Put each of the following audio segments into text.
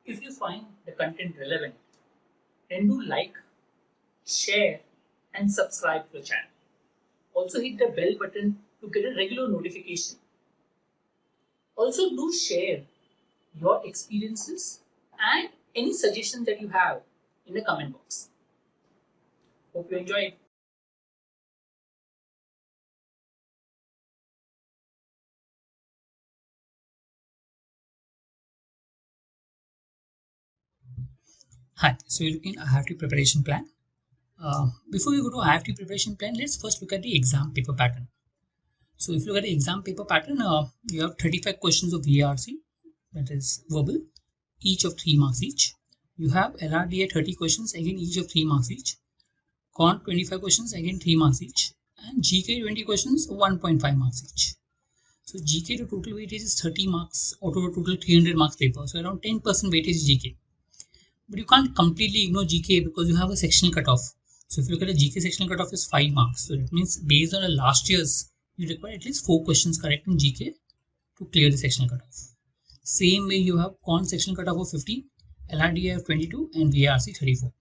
If you find the content relevant, then do like, share, and subscribe to the channel. Also hit the bell button to get a regular notification. Also do share your experiences and any suggestions that you have in the comment box. Hope you enjoyed. Hi, so you're looking at IFT preparation plan. Before we go to IFT preparation plan, let's first look at the exam paper pattern. So if you look at the exam paper pattern, you have 35 questions of VRC, that is verbal, each of 3 marks each. You have LRDA 30 questions, again each of 3 marks each. Quant 25 questions, again 3 marks each. And GK 20 questions, 1.5 marks each. So GK to total weightage is 30 marks out of a total 300 marks paper. So around 10% weightage is GK. But you can't completely ignore GK because you have a sectional cutoff. So if you look at the GK sectional cutoff is 5 marks. So that means based on the last year's, you require at least 4 questions correct in GK to clear the sectional cutoff. Same way you have Quant sectional cutoff of 50, LRDA of 22 and VRC 34.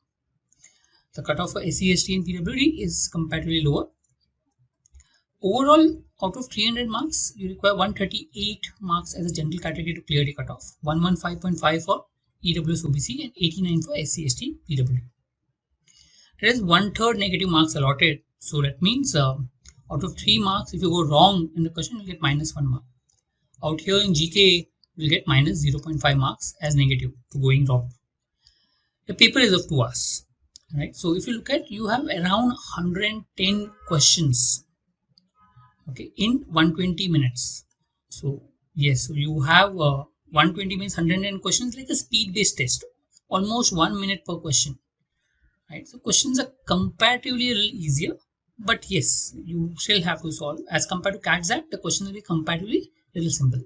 The cutoff for SC, ST and PWD is comparatively lower. Overall, out of 300 marks, you require 138 marks as a general category to clear the cutoff, 115.5 for EWS OBC and 89 for SC, ST, PWD. There is 1/3 negative marks allotted. So that means out of 3 marks, if you go wrong in the question, you get -1 mark. Out here in GK, you'll get minus 0.5 marks as negative for going wrong. The paper is of 2 hours. Right? So if you look at, you have around 110 questions, okay, in 120 minutes. So yes, so you have 120 means 110 questions, like a speed based test, almost 1 minute per question, right? So questions are comparatively a little easier, but yes, you still have to solve. As compared to CATSAT, the questions will be comparatively a little simple.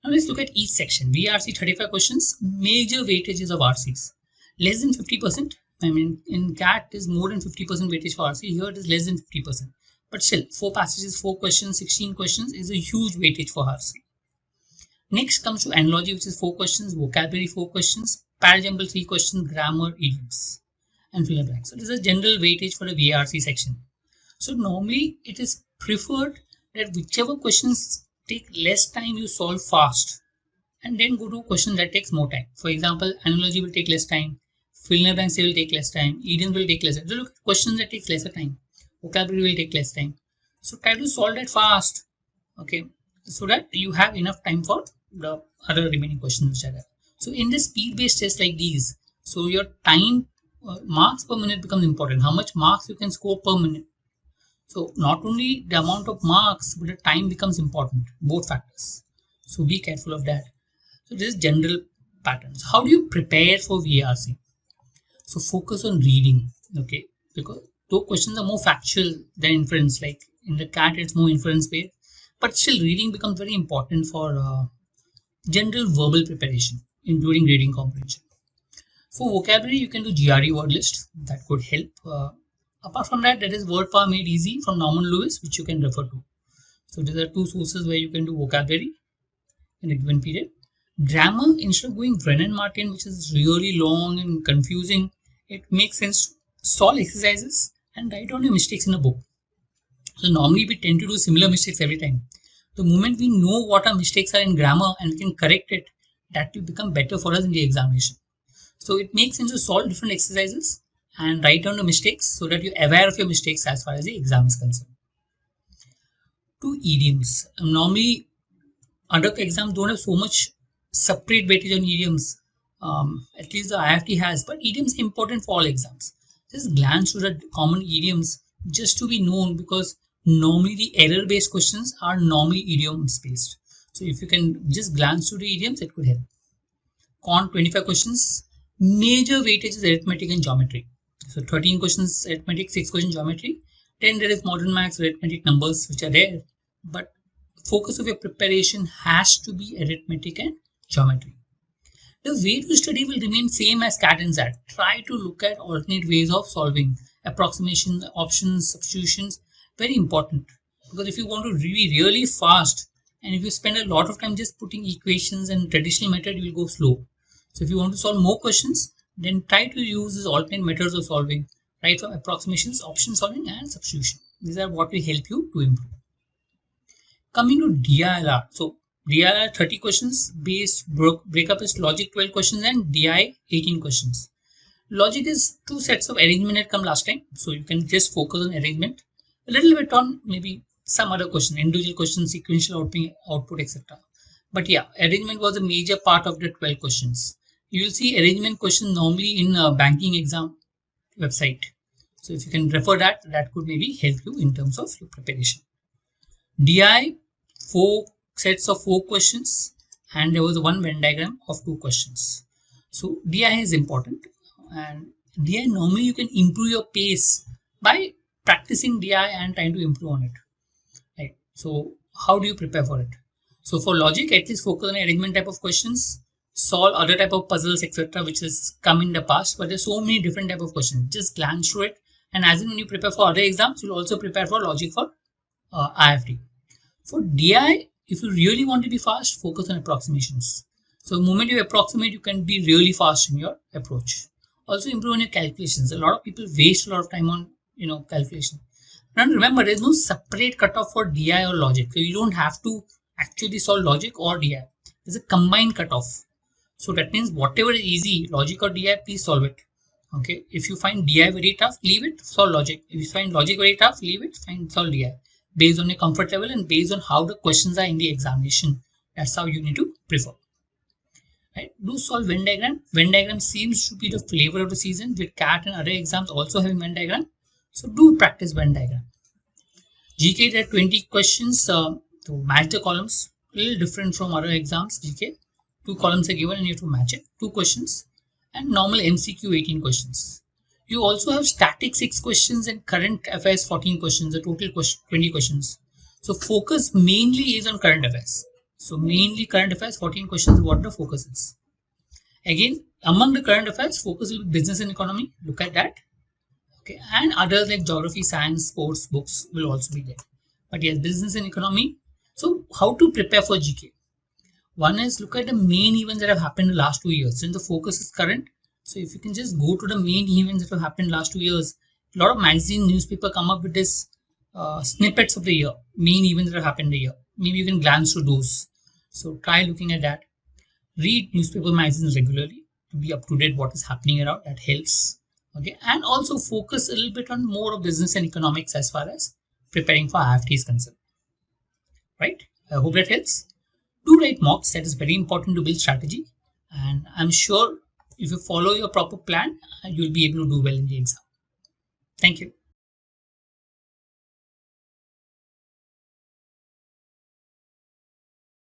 Now let's look at each section. VRC 35 questions, major weightages of RCs. Less than 50%. I mean, in CAT is more than 50% weightage for RC. Here it is less than 50%. But still, 4 passages, 4 questions, 16 questions is a huge weightage for RC. Next comes to analogy, which is 4 questions, vocabulary 4 questions, parajumble 3 questions, grammar, idioms, and fill in the blank. So this is a general weightage for the VRC section. So normally it is preferred that whichever questions take less time you solve fast and then go to a question that takes more time. For example, analogy will take less time, fill in the blanks will take less time, idioms will take less time. So look at questions that take lesser time, vocabulary will take less time. So try to solve that fast, okay, so that you have enough time for the other remaining questions which are there. So in this speed-based test like these, so your time marks per minute becomes important. How much marks you can score per minute. So not only the amount of marks, but the time becomes important, both factors. So be careful of that. So this is general patterns. How do you prepare for VRC? So focus on reading, okay, because those questions are more factual than inference. Like in the CAT, it's more inference based, but still reading becomes very important for general verbal preparation, including reading comprehension. For vocabulary, you can do GRE word list. That could help. Apart from that, there is Word Power Made Easy from Norman Lewis, which you can refer to. So these are 2 sources where you can do vocabulary in a given period. Grammar, instead of going Brennan Martin, which is really long and confusing, it makes sense to solve exercises and write down your mistakes in a book. So normally we tend to do similar mistakes every time. The moment we know what our mistakes are in grammar and we can correct it, that will become better for us in the examination. So it makes sense to solve different exercises and write down the mistakes so that you're aware of your mistakes as far as the exam is concerned. 2 idioms. Normally, under exams don't have so much separate weightage on idioms. At least the IFT has, but idioms are important for all exams. Just glance to the common idioms just to be known, because normally the error based questions are normally idioms based. So if you can just glance to the idioms, it could help. Quant 25 questions, major weightage is arithmetic and geometry. So 13 questions arithmetic, 6 questions geometry. Then there is modern maths, arithmetic, numbers which are there, but focus of your preparation has to be arithmetic and geometry. The way to study will remain same as CAT and XAT. Try to look at alternate ways of solving, approximation, options, substitutions. Very important, because if you want to be really fast and if you spend a lot of time just putting equations and traditional method, you will go slow. So if you want to solve more questions, then try to use these alternate methods of solving, right from approximations, option solving, and substitution. These are what will help you to improve. Coming to DILR, so DILR 30 questions, base breakup is logic 12 questions and DI 18 questions. Logic is two sets of arrangement that come last time, so you can just focus on arrangement, a little bit on maybe some other question, individual questions, sequential output, etc. But yeah, arrangement was a major part of the 12 questions. You will see arrangement question normally in a banking exam website. So if you can refer that, that could maybe help you in terms of your preparation. DI, 4 sets of 4 questions, and there was one Venn diagram of 2 questions. So DI is important, and DI normally you can improve your pace by practicing DI and trying to improve on it. Right. So how do you prepare for it? So for logic, at least focus on arrangement type of questions, solve other type of puzzles, etc., which has come in the past. But there's so many different type of questions. Just glance through it, and as in when you prepare for other exams, you'll also prepare for logic for IFT. For DI, if you really want to be fast, focus on approximations. So the moment you approximate, you can be really fast in your approach. Also improve on your calculations. A lot of people waste a lot of time on calculation. Now remember, there is no separate cutoff for DI or logic. So you don't have to actually solve logic or DI. There's a combined cutoff. So that means whatever is easy, logic or DI, please solve it. Okay. If you find DI very tough, leave it, solve logic. If you find logic very tough, leave it, solve DI. Based on your comfort level and based on how the questions are in the examination. That's how you need to prefer. Right? Do solve Venn diagram. Venn diagram seems to be the flavor of the season, with CAT and other exams also having Venn diagram. So do practice Venn diagram. GK, there are 20 questions to match the columns. A little different from other exams. GK, 2 columns are given and you have to match it. 2 questions. And normal MCQ 18 questions. You also have static 6 questions and current affairs 14 questions, a total 20 questions. So focus mainly is on current affairs. So mainly current affairs 14 questions is what the focus is. Again, among the current affairs, focus will be business and economy. Look at that. Okay, and others like geography, science, sports, books will also be there. But yes, business and economy. So how to prepare for GK? One is look at the main events that have happened in the last 2 years. Since the focus is current, so if you can just go to the main events that have happened last 2 years, a lot of magazine, newspaper come up with this snippets of the year, main events that have happened in the year. Maybe you can glance through those. So try looking at that. Read newspaper magazines regularly to be up to date what is happening around. That helps. Okay, and also focus a little bit on more of business and economics as far as preparing for IFT is concerned. Right? I hope that helps. Do write mocks. That is very important to build strategy. And I'm sure if you follow your proper plan, you'll be able to do well in the exam. Thank you.